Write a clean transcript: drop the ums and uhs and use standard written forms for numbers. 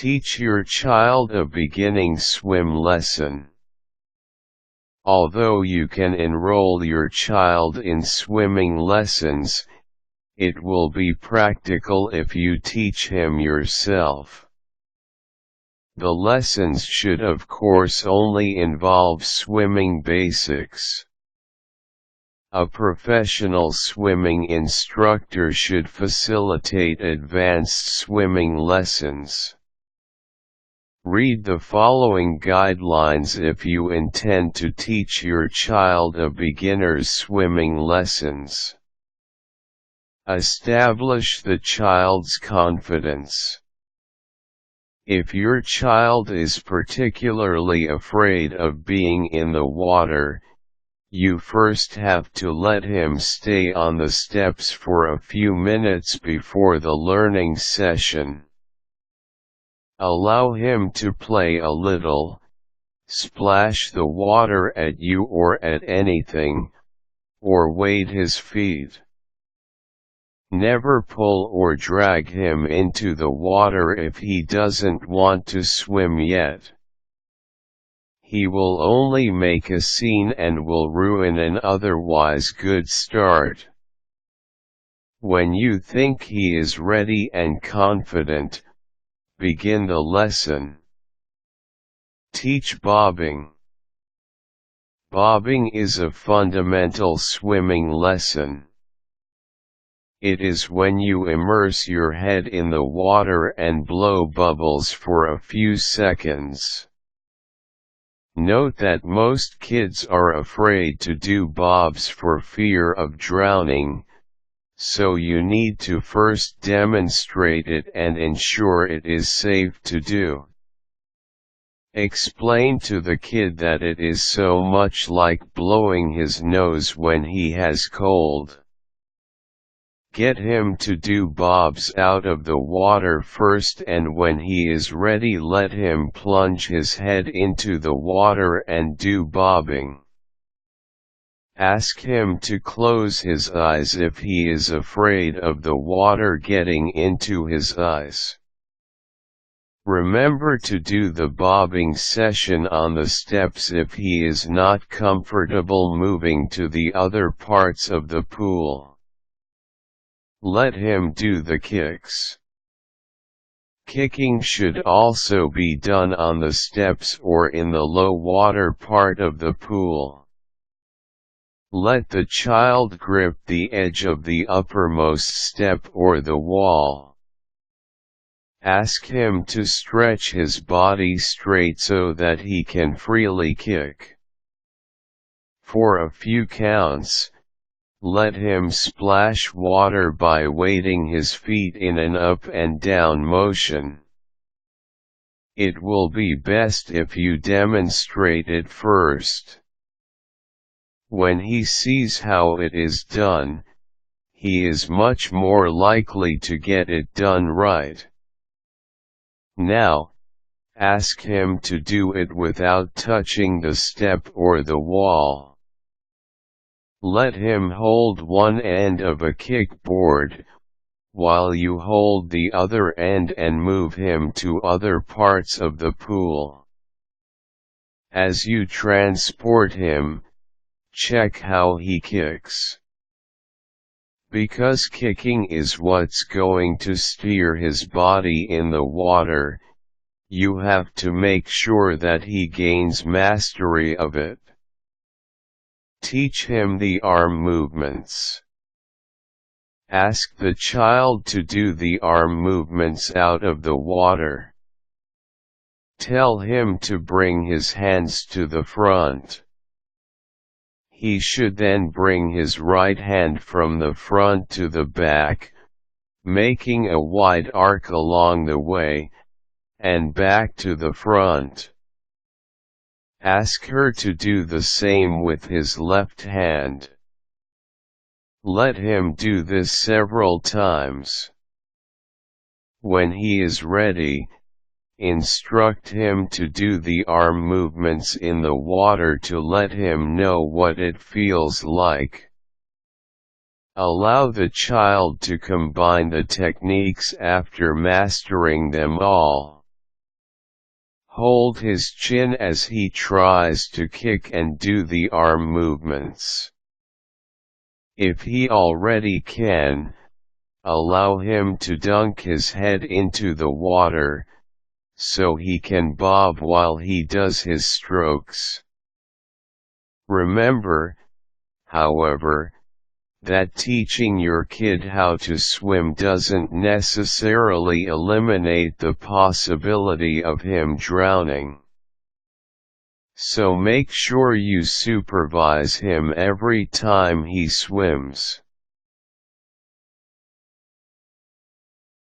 Teach your child a beginning swim lesson. Although you can enroll your child in swimming lessons, it will be practical if you teach him yourself. The lessons should of course only involve swimming basics. A professional swimming instructor should facilitate advanced swimming lessons. Read the following guidelines if you intend to teach your child a beginner's swimming lessons. Establish the child's confidence. If your child is particularly afraid of being in the water, you first have to let him stay on the steps for a few minutes before the learning session. Allow him to play a little, splash the water at you or at anything, or wade his feet. Never pull or drag him into the water if he doesn't want to swim yet. He will only make a scene and will ruin an otherwise good start. When you think he is ready and confident, begin the lesson. Teach bobbing. Bobbing is a fundamental swimming lesson. It is when you immerse your head in the water and blow bubbles for a few seconds. Note that most kids are afraid to do bobs for fear of drowning, so you need to first demonstrate it and ensure it is safe to do. Explain to the kid that it is so much like blowing his nose when he has cold. Get him to do bobs out of the water first, and when he is ready let him plunge his head into the water and do bobbing. Ask him to close his eyes if he is afraid of the water getting into his eyes. Remember to do the bobbing session on the steps if he is not comfortable moving to the other parts of the pool. Let him do the kicks. Kicking should also be done on the steps or in the low water part of the pool. Let the child grip the edge of the uppermost step or the wall. Ask him to stretch his body straight so that he can freely kick. For a few counts, let him splash water by wading his feet in an up and down motion. It will be best if you demonstrate it first. When he sees how it is done, he is much more likely to get it done right. Now, ask him to do it without touching the step or the wall. Let him hold one end of a kickboard, while you hold the other end and move him to other parts of the pool. As you transport him, check how he kicks. Because kicking is what's going to steer his body in the water, you have to make sure that he gains mastery of it. Teach him the arm movements. Ask the child to do the arm movements out of the water. Tell him to bring his hands to the front. He should then bring his right hand from the front to the back, making a wide arc along the way, and back to the front. Ask her to do the same with his left hand. Let him do this several times. When he is ready, instruct him to do the arm movements in the water to let him know what it feels like. Allow the child to combine the techniques after mastering them all. Hold his chin as he tries to kick and do the arm movements. If he already can, allow him to dunk his head into the water, so he can bob while he does his strokes. Remember, however, that teaching your kid how to swim doesn't necessarily eliminate the possibility of him drowning. So make sure you supervise him every time he swims.